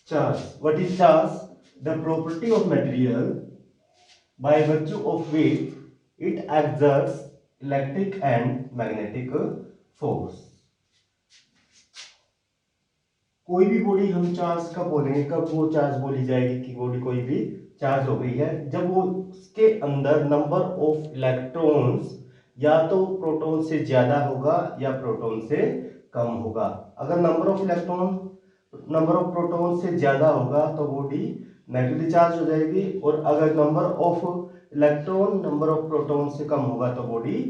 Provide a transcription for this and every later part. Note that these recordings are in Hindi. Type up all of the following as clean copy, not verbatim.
Charge. What is charge? The property of material by virtue of which it exerts electric and magnetic force. कोई भी बॉडी हम चार्ज कब बोलेंगे, कब वो चार्ज बोली जाएगी कि बॉडी कोई भी चार्ज हो गई है, जब वो उसके अंदर नंबर ऑफ इलेक्ट्रॉन्स या तो प्रोटॉन से ज्यादा होगा या प्रोटॉन से कम होगा। अगर नंबर ऑफ प्रोटॉन से ज्यादा होगा तो बॉडी नेगेटिवली चार्ज हो जाएगी, और अगर नंबर ऑफ प्रोटॉन से कम होगा तो बॉडी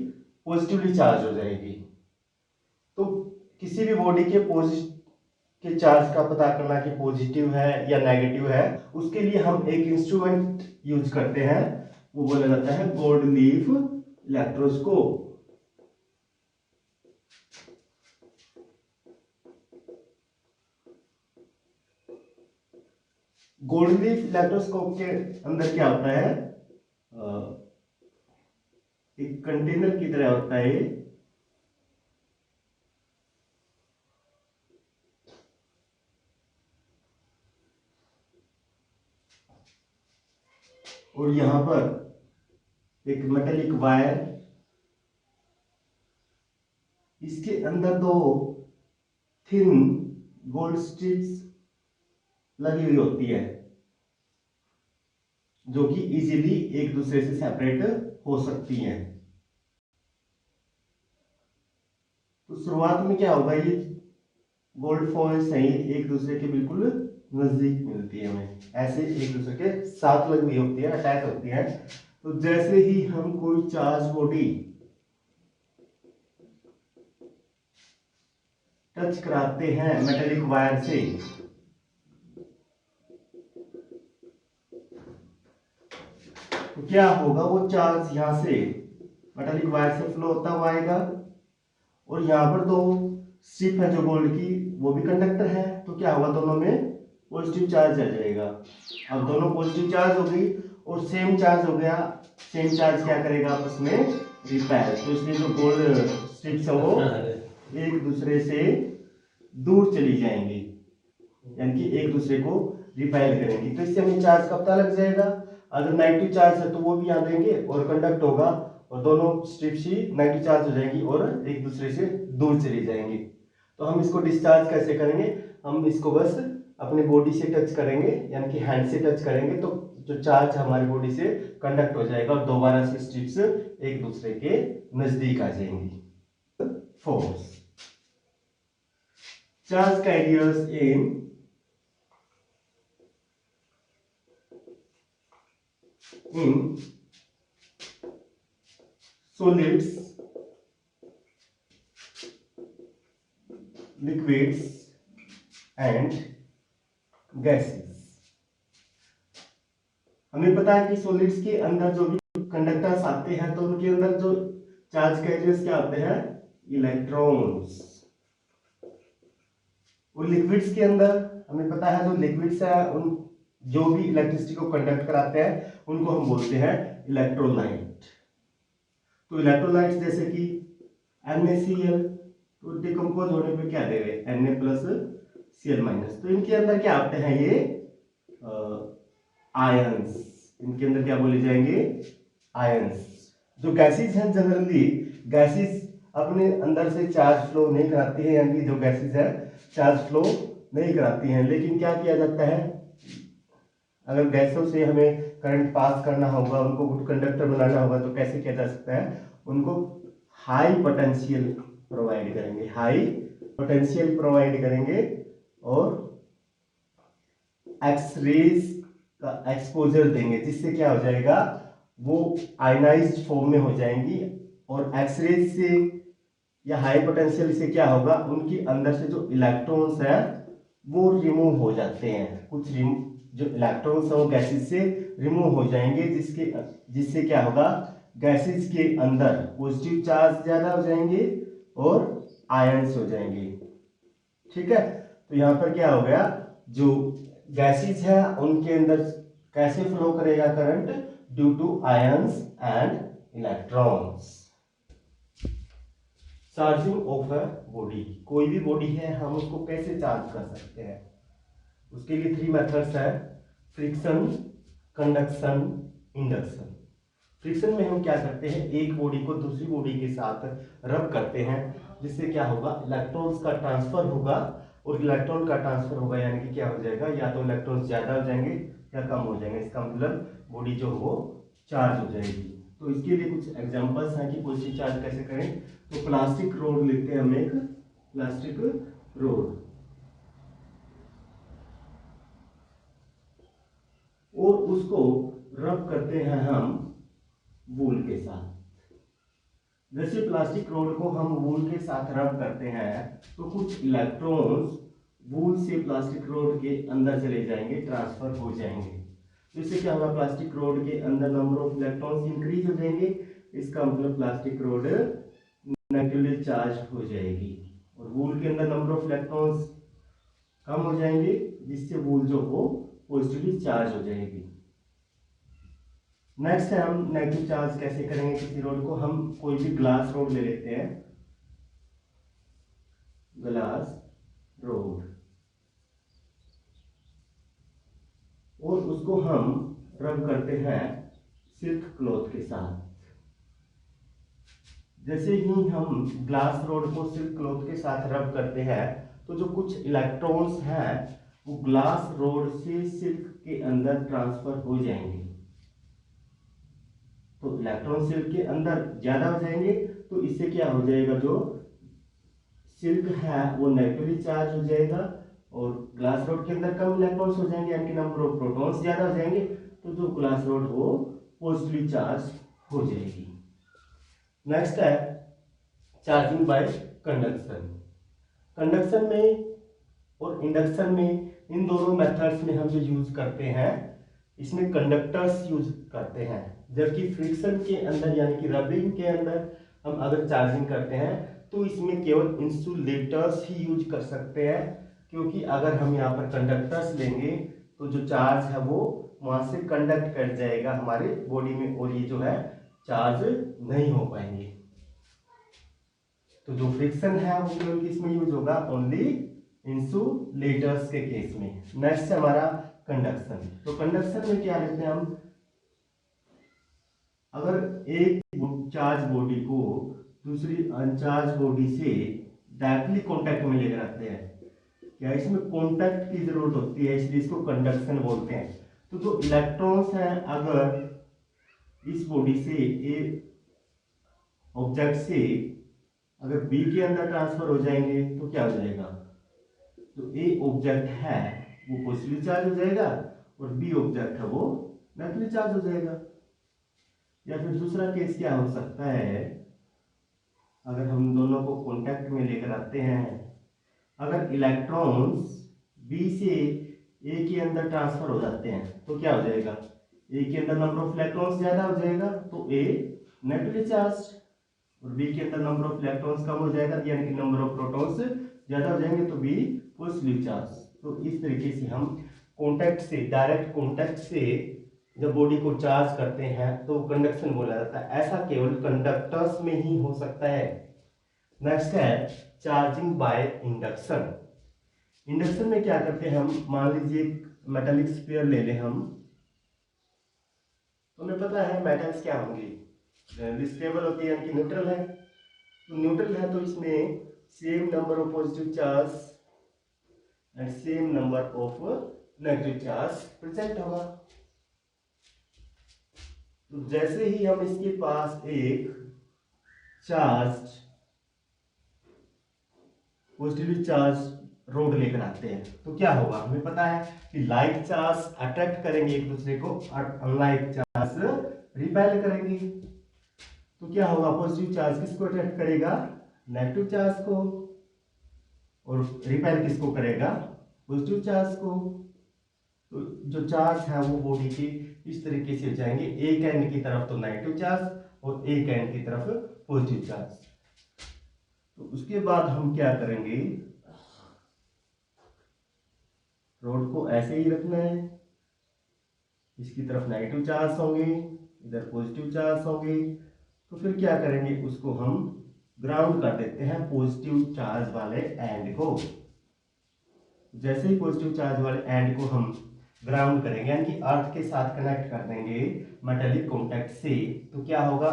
पॉजिटिवली चार्ज हो जाएगी। तो किसी भी बॉडी के चार्ज का पता करना कि पॉजिटिव है या नेगेटिव है, उसके लिए हम एक इंस्ट्रूमेंट यूज करते हैं, वो बोला जाता है gold leaf electroscope. Gold leaf electroscope के अंदर क्या होता है, एक कंटेनर की तरह होता है, और यहां पर एक मेटेलिक वायर, इसके अंदर दो थिन गोल्ड स्ट्रिप्स लगी हुई होती है जो कि इजीली एक दूसरे से सेपरेट हो सकती हैं। तो शुरुआत में क्या होगा, ये गोल्ड फॉइल्स हैं, एक दूसरे के बिल्कुल नजदीक मिलती है हमें, ऐसे एक दूसरे के साथ लगी हुई होती है, अटैच होती है। तो जैसे ही हम कोई चार्ज बॉडी टच कराते हैं मेटेलिक वायर से, तो क्या होगा, वो चार्ज यहां से मेटेलिक वायर से फ्लो होता हुआ आएगा, और यहाँ पर दो स्ट्रिप है जो गोल्ड की, वो भी कंडक्टर है, तो क्या होगा, दोनों में पॉजिटिव चार्ज आ जाएगा। अब दोनों पॉजिटिव चार्ज हो गई और सेम चार्ज हो गया, सेम चार्ज क्या करेगा, आपस में रिपेल, तो इसलिए जो गोल्ड स्ट्रिप्स है वो एक दूसरे से दूर चली जाएंगी, यानी कि एक दूसरे को रिपेल करेंगी। तो इससे हमें चार्ज का पता लग जाएगा। अगर नेगेटिव चार्ज है तो वो भी यहाँ देंगे और कंडक्ट होगा, और दोनों स्ट्रिप्स ही नेगेटिव चार्ज हो जाएंगी और एक दूसरे से दूर चली जाएंगी। तो हम इसको डिस्चार्ज कैसे करेंगे, हम इसको बस अपने बॉडी से टच करेंगे, यानी कि हैंड से टच करेंगे, तो जो चार्ज हमारी बॉडी से कंडक्ट हो जाएगा और दोबारा से स्ट्रिप्स एक दूसरे के नजदीक आ जाएंगी। Force charge carriers in solids, liquids and gases। हमें पता है कि सॉलिड्स के अंदर जो भी कंडक्टर्स आते हैं तो उनके अंदर जो चार्ज कैरियर्स क्या होते हैं, इलेक्ट्रॉन्स। और लिक्विड्स के अंदर हमें पता है जो लिक्विड्स है उन जो भी इलेक्ट्रिसिटी को कंडक्ट कराते हैं उनको हम बोलते हैं इलेक्ट्रोलाइट। तो इलेक्ट्रोलाइट्स जैसे कि NaCl, तो डिकम्पोज होने पे क्या दे रहे, Na प्लस Cl माइनस, तो इनके अंदर क्या आते हैं, ये आयंस, इनके अंदर क्या बोले जाएंगे, आयंस। जो गैसेस हैं, जनरली गैसेस अपने अंदर से चार्ज फ्लो नहीं कराती है, यानी जो गैसेस है चार्ज फ्लो नहीं कराती हैं, लेकिन क्या किया जाता है, अगर गैसों से हमें करंट पास करना होगा, उनको गुड कंडक्टर बनाना होगा, तो कैसे किया जा सकता है, उनको हाई पोटेंशियल प्रोवाइड करेंगे, हाई पोटेंशियल प्रोवाइड करेंगे, और एक्सरेज का एक्सपोजर देंगे, जिससे क्या हो जाएगा, वो आयनाइज्ड फॉर्म में हो जाएंगी, और एक्सरेज से या हाई पोटेंशियल से क्या होगा, उनके अंदर से जो इलेक्ट्रॉन्स हैं वो रिमूव हो जाते हैं, कुछ जो इलेक्ट्रॉन्स हैं वो गैसेस से रिमूव हो जाएंगे, जिससे क्या होगा, गैसेस के अंदर पॉजिटिव चार्ज ज्यादा हो जाएंगे और आयंस हो जाएंगे। ठीक है, तो यहाँ पर क्या हो गया, जो गैसेस है उनके अंदर कैसे फ्लो करेगा current, due to ions and electrons. Charging of a body, कोई भी बॉडी है हम उसको कैसे चार्ज कर सकते हैं, उसके लिए 3 मेथड्स है, फ्रिक्शन, कंडक्शन, इंडक्शन। फ्रिक्शन में हम क्या करते हैं, एक बॉडी को दूसरी बॉडी के साथ रब करते हैं, जिससे क्या होगा, इलेक्ट्रॉन्स का ट्रांसफर होगा, और इलेक्ट्रॉन का ट्रांसफर होगा यानी कि क्या हो जाएगा, या तो इलेक्ट्रॉन्स ज्यादा हो जाएंगे या कम हो जाएंगे, इसका मतलब बॉडी जो हो चार्ज हो जाएगी। तो इसके लिए कुछ एग्जांपल्स हैं कि पॉजिटिव चार्ज कैसे करें। तो प्लास्टिक रोड लेते हैं हम, एक प्लास्टिक रोड, और उसको रब करते हैं हम वूल के साथ। जैसे प्लास्टिक रोड को हम वूल के साथ रब करते हैं तो कुछ इलेक्ट्रॉन्स वूल से प्लास्टिक रोड के अंदर चले जाएंगे, ट्रांसफर हो जाएंगे। तो इससे क्या होगा, प्लास्टिक रोड के अंदर नंबर ऑफ इलेक्ट्रॉन्स इंक्रीज हो जाएंगे, इसका मतलब प्लास्टिक रोड नेगेटिवली चार्ज हो जाएगी, और वूल के अंदर नंबर ऑफ इलेक्ट्रॉन्स कम हो जाएंगे, जिससे वूल जो हो पॉजिटिवली चार्ज हो जाएगी। नेक्स्ट है, हम नेगेटिव चार्ज कैसे करेंगे किसी रोड को। हम कोई भी ग्लास रोड ले लेते हैं, ग्लास रोड, और उसको हम रब करते हैं सिल्क क्लॉथ के साथ। जैसे ही हम ग्लास रोड को सिल्क क्लॉथ के साथ रब करते हैं तो जो कुछ इलेक्ट्रॉन्स हैं वो ग्लास रोड से सिल्क के अंदर ट्रांसफर हो जाएंगे। तो इलेक्ट्रॉन सिल्क के अंदर ज्यादा हो जाएंगे, तो इससे क्या हो जाएगा, जो सिल्क है वो नेगेटिवली चार्ज हो जाएगा, और ग्लास रोड के अंदर कम इलेक्ट्रॉन्स हो जाएंगे यानी कि नंबर ऑफ प्रोटॉन्स ज्यादा हो जाएंगे, तो जो ग्लास रोड वो पॉजिटिवली चार्ज हो जाएगी। नेक्स्ट है चार्जिंग बाय कंडक्शन। कंडक्शन में और इंडक्शन में, इन दोनों मेथड्स में हम जो यूज करते हैं इसमें कंडक्टर्स यूज करते हैं, जबकि फ्रिक्शन के अंदर यानी कि रबिंग के अंदर हम अगर चार्जिंग करते हैं तो इसमें केवल इंसुलेटर्स ही यूज कर सकते हैं, क्योंकि अगर हम यहाँ पर कंडक्टर्स लेंगे तो जो चार्ज है वो वहां से कंडक्ट कर जाएगा हमारे बॉडी में, और ये जो है चार्ज नहीं हो पाएंगे। तो जो फ्रिक्शन है वो केवल किसमें यूज होगा, ओनली इंसुलेटर्स के केस में। नेक्स्ट है हमारा कंडक्शन। तो कंडक्शन में क्या लेते हैं हम, अगर एक चार्ज बॉडी को दूसरी अनचार्ज बॉडी से डायरेक्टली कांटेक्ट में लेकर आते हैं, क्या इसमें कांटेक्ट की जरूरत होती है, इसलिए इसको कंडक्शन बोलते हैं। तो जो इलेक्ट्रॉन्स हैं अगर इस बॉडी से ए ऑब्जेक्ट से अगर बी के अंदर ट्रांसफर हो जाएंगे तो क्या हो जाएगा, जो ए ऑब्जेक्ट है वो पॉजिटिवली चार्ज हो जाएगा और बी ऑब्जेक्ट है वो नेगेटिवली चार्ज हो जाएगा। या फिर दूसरा केस क्या हो सकता है, अगर हम दोनों को कांटेक्ट में लेकर आते हैं, अगर इलेक्ट्रॉन्स बी से ए के अंदर ट्रांसफर हो जाते हैं तो क्या हो जाएगा, ए के अंदर नंबर ऑफ इलेक्ट्रॉन्स ज्यादा हो जाएगा तो ए नेगेटिवली चार्ज, और बी के अंदर नंबर ऑफ इलेक्ट्रॉन्स कम हो जाएगा यानी कि नंबर ऑफ प्रोटॉन्स ज्यादा हो जाएंगे तो बी पॉजिटिवली चार्ज। तो इस तरीके से हम कांटेक्ट से, डायरेक्ट कांटेक्ट से जब बॉडी को चार्ज करते हैं तो कंडक्शन बोला जाता है। ऐसा केवल कंडक्टर्स में ही हो सकता है। नेक्स्ट है चार्जिंग बाय इंडक्शन। इंडक्शन में क्या करते हैं हम, मान लीजिए एक मेटालिक स्फीयर ले लें हम, तो हमें पता है मेटल्स क्या होंगे, जनरली स्टेबल होती है यानी कि न्यूट्रल है। तो न्यूट्रल है तो इसमें same number of positive charge and same number of negative charge present होगा। तो जैसे ही हम इसके पास एक चार्ज पॉजिटिवली चार्ज रोड लेकर आते हैं तो क्या होगा, हमें पता है कि लाइक चार्ज अट्रैक्ट करेंगे एक दूसरे को और अनलाइक चार्ज रिपेल करेंगे। तो क्या होगा, पॉजिटिव चार्ज किसको अट्रैक्ट करेगा, नेगेटिव चार्ज को, और रिपेल किसको करेगा, पॉजिटिव चार्ज को। तो जो चार्ज है वो बॉडी के इस तरीके से जाएंगे, एक एंड की तरफ तो नेगेटिव चार्ज और एक एंड की तरफ पॉजिटिव चार्ज। तो उसके बाद हम क्या करेंगे, रोड को ऐसे ही रखना है, इसकी तरफ नेगेटिव चार्ज होंगे, इधर पॉजिटिव चार्ज होंगे। तो फिर क्या करेंगे, उसको हम ग्राउंड कर देते हैं पॉजिटिव चार्ज वाले एंड को। जैसे ही पॉजिटिव चार्ज वाले एंड को हम ग्राउंड करेंगे यानी कि अर्थ के साथ कनेक्ट कर देंगे मेटालिक कॉन्टैक्ट से, तो क्या होगा,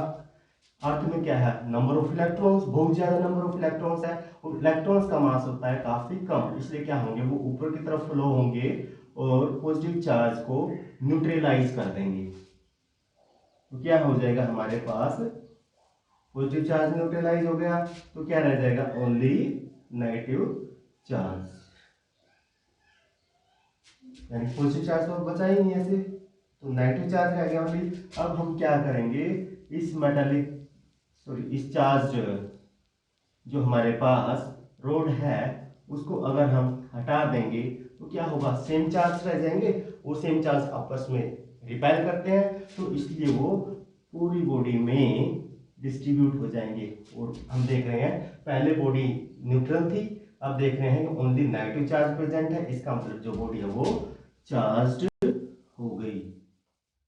अर्थ में क्या है, नंबर ऑफ इलेक्ट्रॉन्स, बहुत ज्यादा नंबर ऑफ इलेक्ट्रॉन्स है और इलेक्ट्रॉन्स का मास होता है काफी कम, इसलिए क्या होंगे, वो ऊपर की तरफ फ्लो होंगे और पॉजिटिव चार्ज को न्यूट्रलाइज कर देंगे। तो क्या हो जाएगा हमारे पास, पॉजिटिव चार्ज न्यूट्रलाइज हो गया तो क्या रह जाएगा, ओनली नेगेटिव चार्ज, यानी पॉजिटिव चार्ज तो बचा ही नहीं ऐसे, तो नेगेटिव चार्ज रह गया ओनली। अब हम क्या करेंगे, इस मेटालिक इस चार्ज जो हमारे पास रोड है उसको अगर हम हटा देंगे तो क्या होगा, सेम चार्ज रह जाएंगे और सेम चार्ज आपस में रिपेल करते हैं, तो इसलिए वो पूरी बॉडी में डिस्ट्रीब्यूट हो जाएंगे। और हम देख रहे हैं पहले बॉडी न्यूट्रल थी, अब देख रहे हैं कि ओनली नेगेटिव चार्ज प्रेजेंट है, इसका मतलब जो बॉडी है वो चार्ज्ड